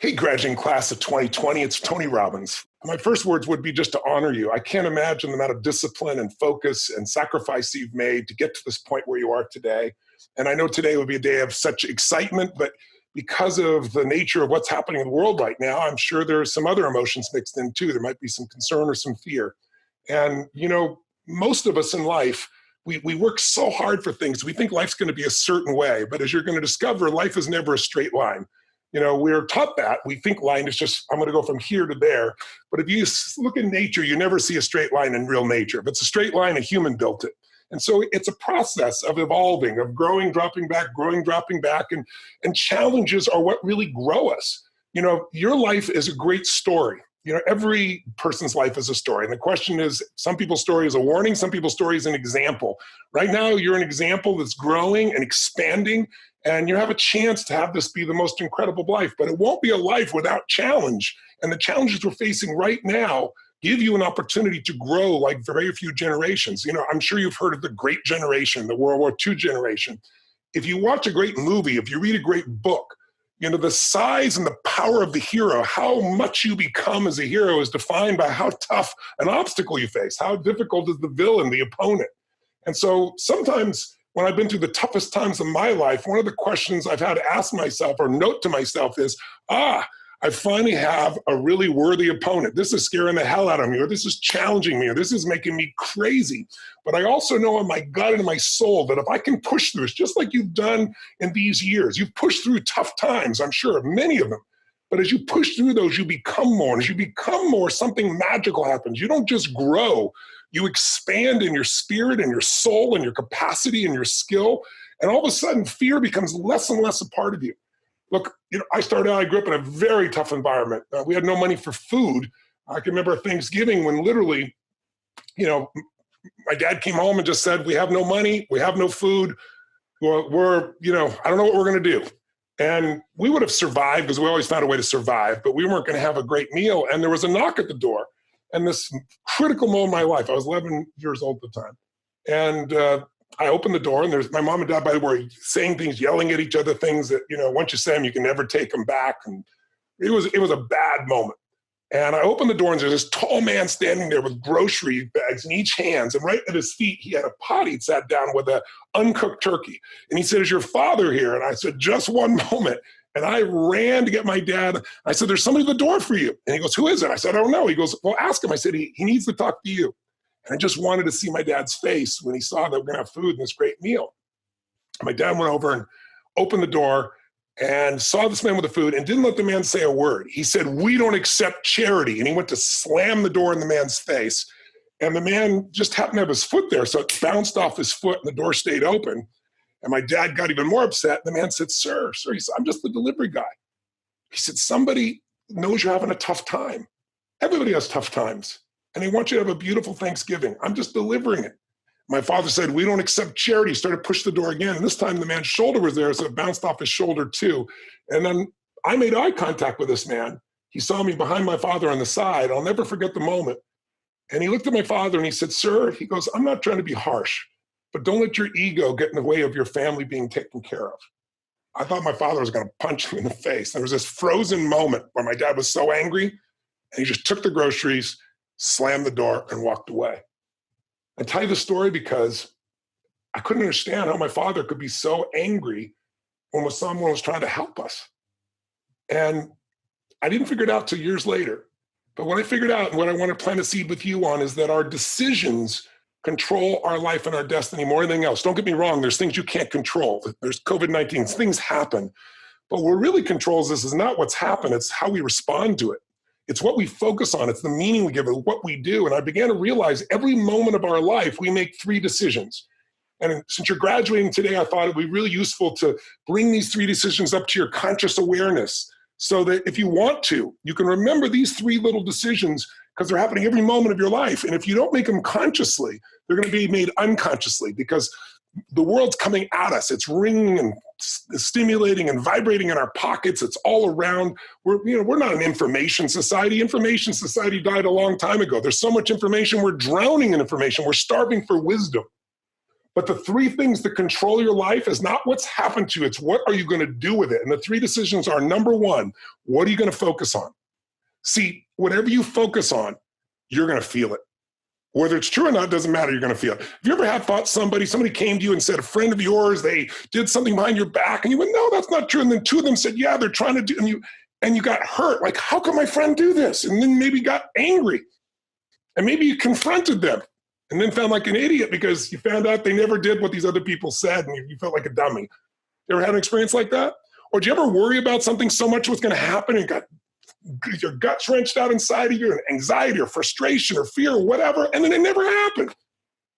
Hey, graduating class of 2020, it's Tony Robbins. My first words would be just to honor you. I can't imagine the amount of discipline and focus and sacrifice you've made to get to this point where you are today. And I know today would be a day of such excitement, but because of the nature of what's happening in the world right now, I'm sure there's some other emotions mixed in too. There might be some concern or some fear. And, most of us in life, we work so hard for things. We think life's going to be a certain way, but as you're going to discover, life is never a straight line. We're taught that. We think line is just, I'm going to go from here to there. But if you look in nature, you never see a straight line in real nature. If it's a straight line, a human built it. And so it's a process of evolving, of growing, dropping back, growing, dropping back. And challenges are what really grow us. Your life is a great story. Every person's life is a story. And the question is, some people's story is a warning, some people's story is an example. Right now, you're an example that's growing and expanding, and you have a chance to have this be the most incredible life. But it won't be a life without challenge. And the challenges we're facing right now give you an opportunity to grow like very few generations. I'm sure you've heard of the Great Generation, the World War II generation. If you watch a great movie, if you read a great book, the size and the power of the hero, how much you become as a hero is defined by how tough an obstacle you face, how difficult is the villain, the opponent. And so sometimes when I've been through the toughest times of my life, one of the questions I've had to ask myself or note to myself is, I finally have a really worthy opponent. This is scaring the hell out of me, or this is challenging me, or this is making me crazy. But I also know in my gut and in my soul that if I can push through, it's just like you've done in these years. You've pushed through tough times, I'm sure, many of them. But as you push through those, you become more. And as you become more, something magical happens. You don't just grow. You expand in your spirit and your soul and your capacity and your skill. And all of a sudden, fear becomes less and less a part of you. Look, I grew up in a very tough environment. We had no money for food. I can remember Thanksgiving when literally, my dad came home and just said, we have no money, we have no food. I don't know what we're going to do. And we would have survived because we always found a way to survive, but we weren't going to have a great meal. And there was a knock at the door. And this critical moment in my life, I was 11 years old at the time. And I opened the door, and there's my mom and dad, by the way, saying things, yelling at each other, things that, once you say them, you can never take them back. And it was a bad moment. And I opened the door, and there's this tall man standing there with grocery bags in each hand. And right at his feet, he had a pot he'd sat down with an uncooked turkey. And he said, "Is your father here?" And I said, "Just one moment." And I ran to get my dad. I said, "There's somebody at the door for you." And he goes, "Who is it?" I said, "I don't know." He goes, "Well, ask him." I said, he needs to talk to you. And I just wanted to see my dad's face when he saw that we're going to have food and this great meal. My dad went over and opened the door and saw this man with the food and didn't let the man say a word. He said, "We don't accept charity." And he went to slam the door in the man's face. And the man just happened to have his foot there, so it bounced off his foot and the door stayed open. And my dad got even more upset. The man said, sir, he said, "I'm just the delivery guy." He said, "Somebody knows you're having a tough time. Everybody has tough times. And they want you to have a beautiful Thanksgiving. I'm just delivering it." My father said, "We don't accept charity." He started to push the door again. And this time the man's shoulder was there, so it bounced off his shoulder too. And then I made eye contact with this man. He saw me behind my father on the side. I'll never forget the moment. And he looked at my father and he said, "Sir," he goes, "I'm not trying to be harsh, but don't let your ego get in the way of your family being taken care of." I thought my father was going to punch him in the face. There was this frozen moment where my dad was so angry, and he just took the groceries, slammed the door, and walked away. I tell you the story because I couldn't understand how my father could be so angry when someone was trying to help us. And I didn't figure it out till years later. But what I figured out, and what I want to plant a seed with you on, is that our decisions control our life and our destiny more than anything else. Don't get me wrong, there's things you can't control. There's COVID-19, things happen. But what really controls this is not what's happened, it's how we respond to it. It's what we focus on. It's the meaning we give it, what we do. And I began to realize every moment of our life, we make 3 decisions. And since you're graduating today, I thought it would be really useful to bring these 3 decisions up to your conscious awareness so that if you want to, you can remember these 3 little decisions because they're happening every moment of your life. And if you don't make them consciously, they're going to be made unconsciously because the world's coming at us. It's ringing and stimulating and vibrating in our pockets. It's all around. We're not an information society. Information society died a long time ago. There's so much information. We're drowning in information. We're starving for wisdom. But the three things that control your life is not what's happened to you, it's what are you going to do with it? And the three decisions are, number one, what are you going to focus on? See, whatever you focus on, you're going to feel it. Whether it's true or not, doesn't matter, you're going to feel it. Have you ever had thought somebody came to you and said, a friend of yours, they did something behind your back, and you went, no, that's not true. And then two of them said, yeah, they're trying to do, and you got hurt. Like, how can my friend do this? And then maybe got angry. And maybe you confronted them and then found like an idiot because you found out they never did what these other people said and you felt like a dummy. You ever had an experience like that? Or do you ever worry about something so much what's going to happen and got your guts wrenched out inside of you and anxiety or frustration or fear or whatever, and then it never happened?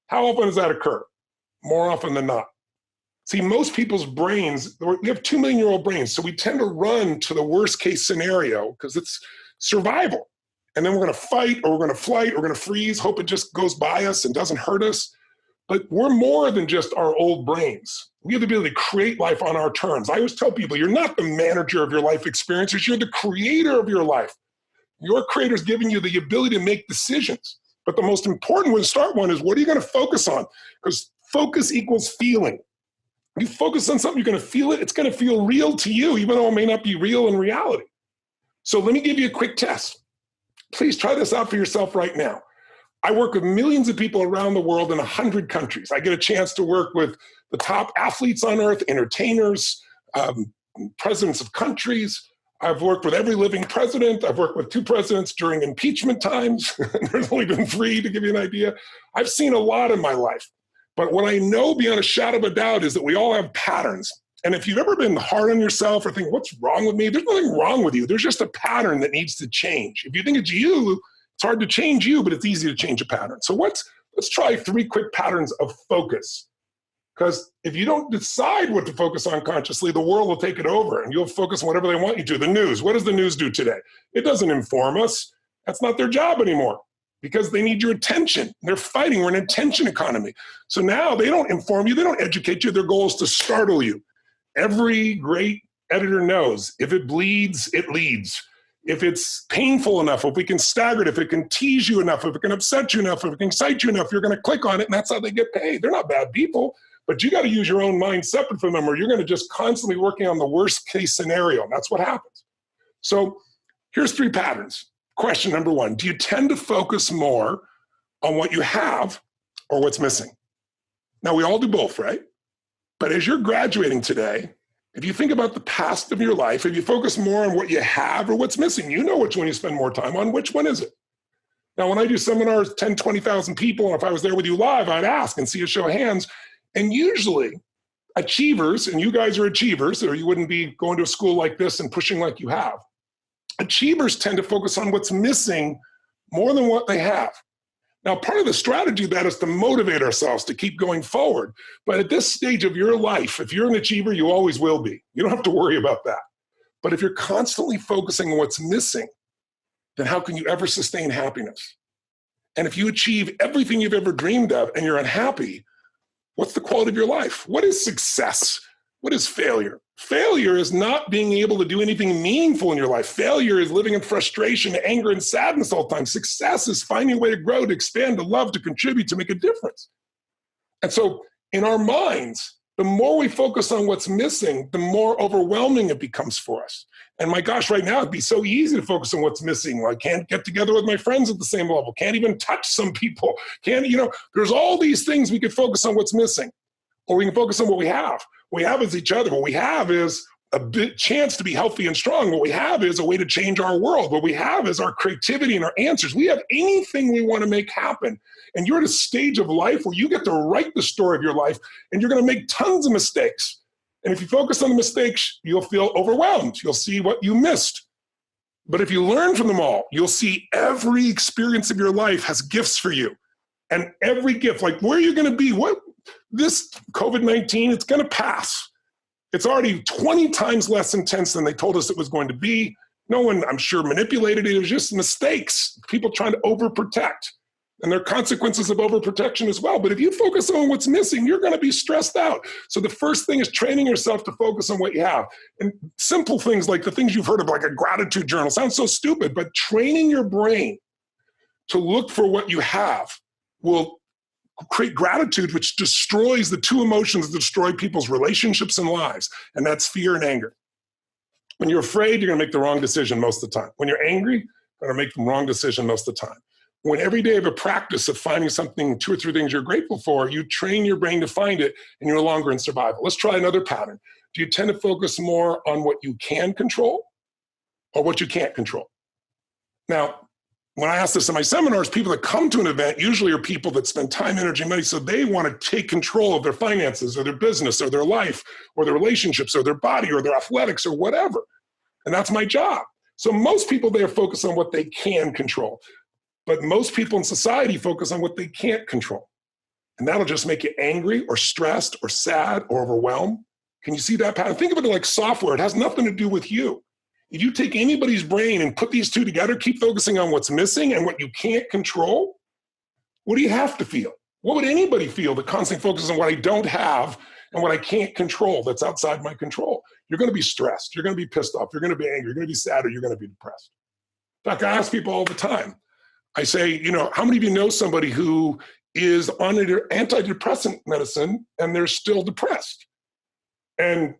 How often does that occur? More often than not. See, most people's brains, we have 2 million-year-old brains, so we tend to run to the worst case scenario because it's survival. And then we're going to fight, or we're going to flight, or we're going to freeze, hope it just goes by us and doesn't hurt us. But we're more than just our old brains. We have the ability to create life on our terms. I always tell people, you're not the manager of your life experiences, you're the creator of your life. Your creator's giving you the ability to make decisions. But the most important one, start one, is what are you going to focus on? Because focus equals feeling. You focus on something, you're going to feel it. It's going to feel real to you, even though it may not be real in reality. So let me give you a quick test. Please try this out for yourself right now. I work with millions of people around the world in 100 countries. I get a chance to work with the top athletes on earth, entertainers, presidents of countries. I've worked with every living president. I've worked with 2 presidents during impeachment times. There's only been 3 to give you an idea. I've seen a lot in my life. But what I know beyond a shadow of a doubt is that we all have patterns. And if you've ever been hard on yourself or think, what's wrong with me? There's nothing wrong with you. There's just a pattern that needs to change. If you think it's you, it's hard to change you, but it's easy to change a pattern. So let's try 3 quick patterns of focus. Because if you don't decide what to focus on consciously, the world will take it over and you'll focus on whatever they want you to. The news, what does the news do today? It doesn't inform us. That's not their job anymore because they need your attention. They're fighting. We're an attention economy. So now they don't inform you. They don't educate you. Their goal is to startle you. Every great editor knows if it bleeds, it leads. If it's painful enough, if we can stagger it, if it can tease you enough, if it can upset you enough, if it can excite you enough, you're going to click on it, and that's how they get paid. They're not bad people, but you got to use your own mind separate from them, or you're going to just constantly working on the worst case scenario, and that's what happens. So here's 3 patterns. Question number 1, do you tend to focus more on what you have or what's missing? Now, we all do both, right? But as you're graduating today, if you think about the past of your life, if you focus more on what you have or what's missing, you know which one you spend more time on. Which one is it? Now, when I do seminars, 10, 20,000 people, and if I was there with you live, I'd ask and see a show of hands. And usually achievers, and you guys are achievers, or you wouldn't be going to a school like this and pushing like you have. Achievers tend to focus on what's missing more than what they have. Now, part of the strategy of that is to motivate ourselves to keep going forward. But at this stage of your life, if you're an achiever, you always will be. You don't have to worry about that. But if you're constantly focusing on what's missing, then how can you ever sustain happiness? And if you achieve everything you've ever dreamed of and you're unhappy, what's the quality of your life? What is success? What is failure? Failure is not being able to do anything meaningful in your life. Failure is living in frustration, anger, and sadness all the time. Success is finding a way to grow, to expand, to love, to contribute, to make a difference. And so in our minds, the more we focus on what's missing, the more overwhelming it becomes for us. And my gosh, right now, it'd be so easy to focus on what's missing. I can't get together with my friends at the same level. Can't even touch some people. There's all these things we could focus on what's missing. Or we can focus on what we have. What we have is each other. What we have is a big chance to be healthy and strong. What we have is a way to change our world. What we have is our creativity and our answers. We have anything we want to make happen. And you're at a stage of life where you get to write the story of your life, and you're going to make tons of mistakes. And if you focus on the mistakes, you'll feel overwhelmed. You'll see what you missed. But if you learn from them all, you'll see every experience of your life has gifts for you. And every gift, like where are you going to be? This COVID-19, it's going to pass. It's already 20 times less intense than they told us it was going to be. No one, I'm sure, manipulated it. It was just mistakes, people trying to overprotect. And there are consequences of overprotection as well. But if you focus on what's missing, you're going to be stressed out. So the first thing is training yourself to focus on what you have. And simple things like the things you've heard of, like a gratitude journal, sounds so stupid, but training your brain to look for what you have will create gratitude, which destroys the two emotions that destroy people's relationships and lives, and that's fear and anger. When you're afraid, you're going to make the wrong decision most of the time. When you're angry, you're going to make the wrong decision most of the time. When every day of a practice of finding something, 2 or 3 things you're grateful for, you train your brain to find it, and you're no longer in survival. Let's try another pattern. Do you tend to focus more on what you can control or what you can't control? Now, when I ask this in my seminars, people that come to an event usually are people that spend time, energy, money, so they want to take control of their finances or their business or their life or their relationships or their body or their athletics or whatever. And that's my job. So most people, they are focused on what they can control. But most people in society focus on what they can't control. And that'll just make you angry or stressed or sad or overwhelmed. Can you see that pattern? Think of it like software. It has nothing to do with you. If you take anybody's brain and put these two together, keep focusing on what's missing and what you can't control, what do you have to feel? What would anybody feel that constantly focuses on what I don't have and what I can't control that's outside my control? You're going to be stressed. You're going to be pissed off. You're going to be angry. You're going to be sad, or you're going to be depressed. In fact, I ask people all the time. I say, how many of you know somebody who is on an antidepressant medicine and they're still depressed? And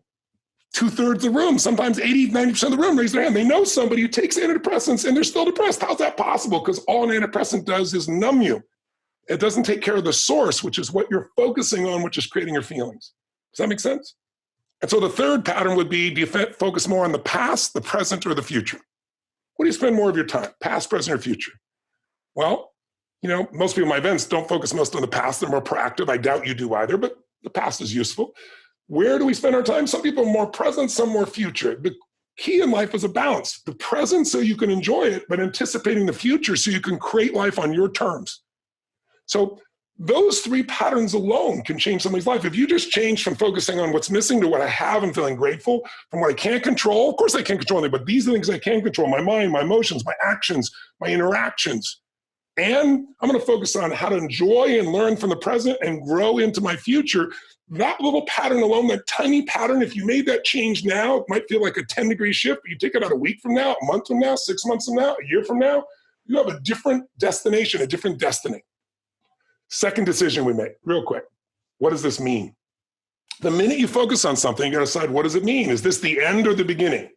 2/3 of the room, sometimes 80, 90% of the room raise their hand. They know somebody who takes antidepressants and they're still depressed. How's that possible? Because all an antidepressant does is numb you. It doesn't take care of the source, which is what you're focusing on, which is creating your feelings. Does that make sense? And so the third pattern would be, do you focus more on the past, the present, or the future? What do you spend more of your time, past, present, or future? Well, most people in my events don't focus most on the past. They're more proactive. I doubt you do either, but the past is useful. Where do we spend our time? Some people are more present, some more future. The key in life is a balance. The present so you can enjoy it, but anticipating the future so you can create life on your terms. So those 3 patterns alone can change somebody's life. If you just change from focusing on what's missing to what I have and feeling grateful, from what I can't control, of course I can't control anything, but these are the things I can control: my mind, my emotions, my actions, my interactions. And I'm going to focus on how to enjoy and learn from the present and grow into my future. That little pattern alone, that tiny pattern, if you made that change now, it might feel like a 10-degree shift, but you take it out a week from now, a month from now, 6 months from now, a year from now, you have a different destination, a different destiny. Second decision we make, real quick. What does this mean? The minute you focus on something, you're going to decide, what does it mean? Is this the end or the beginning?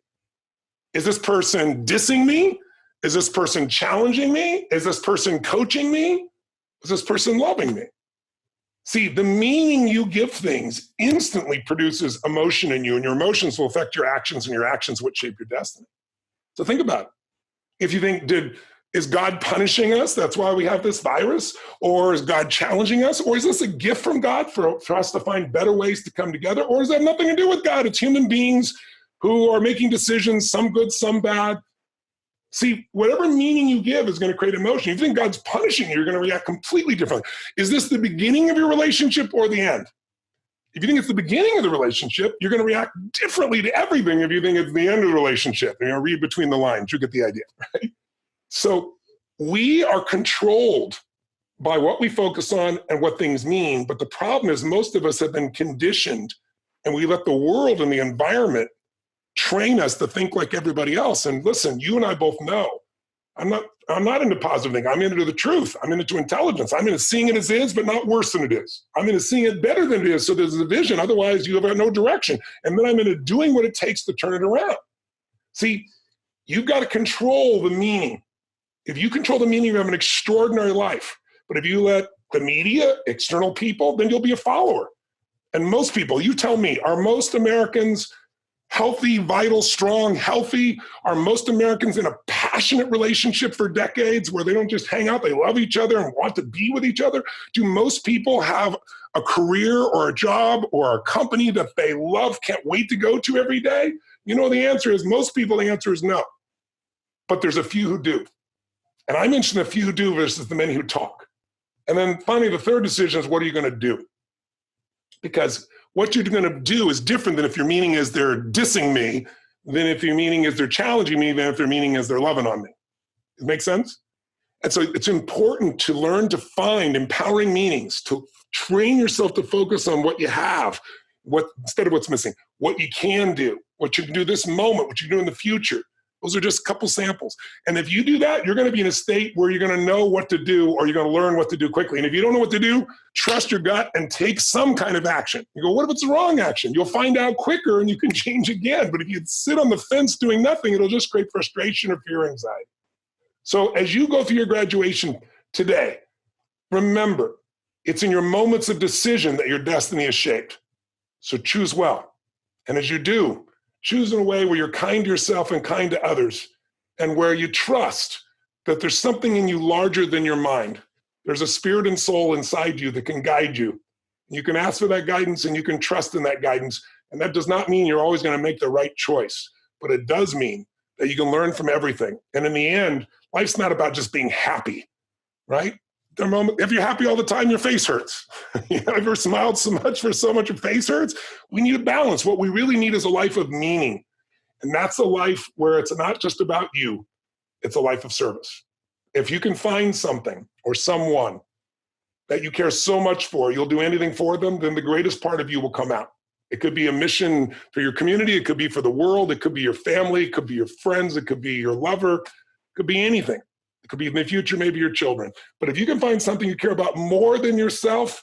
Is this person dissing me? Is this person challenging me? Is this person coaching me? Is this person loving me? See, the meaning you give things instantly produces emotion in you, and your emotions will affect your actions, and your actions will shape your destiny. So think about it. If you think, is God punishing us? That's why we have this virus? Or is God challenging us? Or is this a gift from God for us to find better ways to come together? Or does that have nothing to do with God? It's human beings who are making decisions, some good, some bad. See, whatever meaning you give is going to create emotion. If you think God's punishing you, you're going to react completely differently. Is this the beginning of your relationship or the end? If you think it's the beginning of the relationship, you're going to react differently to everything if you think it's the end of the relationship. Read between the lines. You get the idea, right? So we are controlled by what we focus on and what things mean. But the problem is most of us have been conditioned, and we let the world and the environment train us to think like everybody else. And listen, you and I both know, I'm not into positive thinking. I'm into the truth. I'm into intelligence. I'm into seeing it as it is, but not worse than it is. I'm into seeing it better than it is, so there's a vision. Otherwise, you have no direction. And then I'm into doing what it takes to turn it around. See, you've got to control the meaning. If you control the meaning, you have an extraordinary life. But if you let the media, external people, then you'll be a follower. And most people, you tell me, are most Americans healthy, vital, strong, healthy? Are most Americans in a passionate relationship for decades where they don't just hang out, they love each other and want to be with each other? Do most people have a career or a job or a company that they love, can't wait to go to every day? The answer is, most people, the answer is no. But there's a few who do. And I mentioned the few who do versus the many who talk. And then finally, the third decision is, what are you going to do? Because what you're going to do is different than if your meaning is they're dissing me, than if your meaning is they're challenging me, than if their meaning is they're loving on me. Does it make sense? And so it's important to learn to find empowering meanings, to train yourself to focus on what you have, instead of what's missing, what you can do, what you can do this moment, what you can do in the future. Those are just a couple samples. And if you do that, you're going to be in a state where you're going to know what to do, or you're going to learn what to do quickly. And if you don't know what to do, trust your gut and take some kind of action. You go, what if it's the wrong action? You'll find out quicker and you can change again. But if you sit on the fence doing nothing, it'll just create frustration or fear, anxiety. So as you go through your graduation today, remember, it's in your moments of decision that your destiny is shaped. So choose well. And as you do, choose in a way where you're kind to yourself and kind to others, and where you trust that there's something in you larger than your mind. There's a spirit and soul inside you that can guide you. You can ask for that guidance and you can trust in that guidance. And that does not mean you're always going to make the right choice, but it does mean that you can learn from everything. And in the end, life's not about just being happy, right? The moment, if you're happy all the time, your face hurts. You ever smiled so much for so much your face hurts? We need a balance. What we really need is a life of meaning. And that's a life where it's not just about you. It's a life of service. If you can find something or someone that you care so much for, you'll do anything for them, then the greatest part of you will come out. It could be a mission for your community. It could be for the world. It could be your family. It could be your friends. It could be your lover. It could be anything. It could be in the future, maybe your children. But if you can find something you care about more than yourself,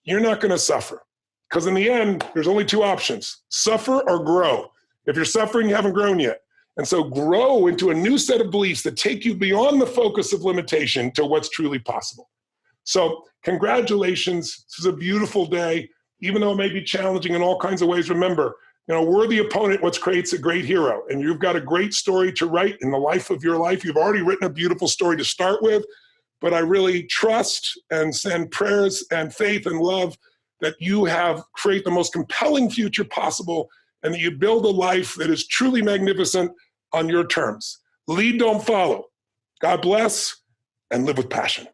you're not going to suffer. Because in the end, there's only two options: suffer or grow. If you're suffering, you haven't grown yet. And so grow into a new set of beliefs that take you beyond the focus of limitation to what's truly possible. So congratulations. This is a beautiful day. Even though it may be challenging in all kinds of ways, remember, a worthy opponent what creates a great hero. And you've got a great story to write in the life of your life. You've already written a beautiful story to start with, but I really trust and send prayers and faith and love that you create the most compelling future possible, and that you build a life that is truly magnificent on your terms. Lead, don't follow. God bless, and live with passion.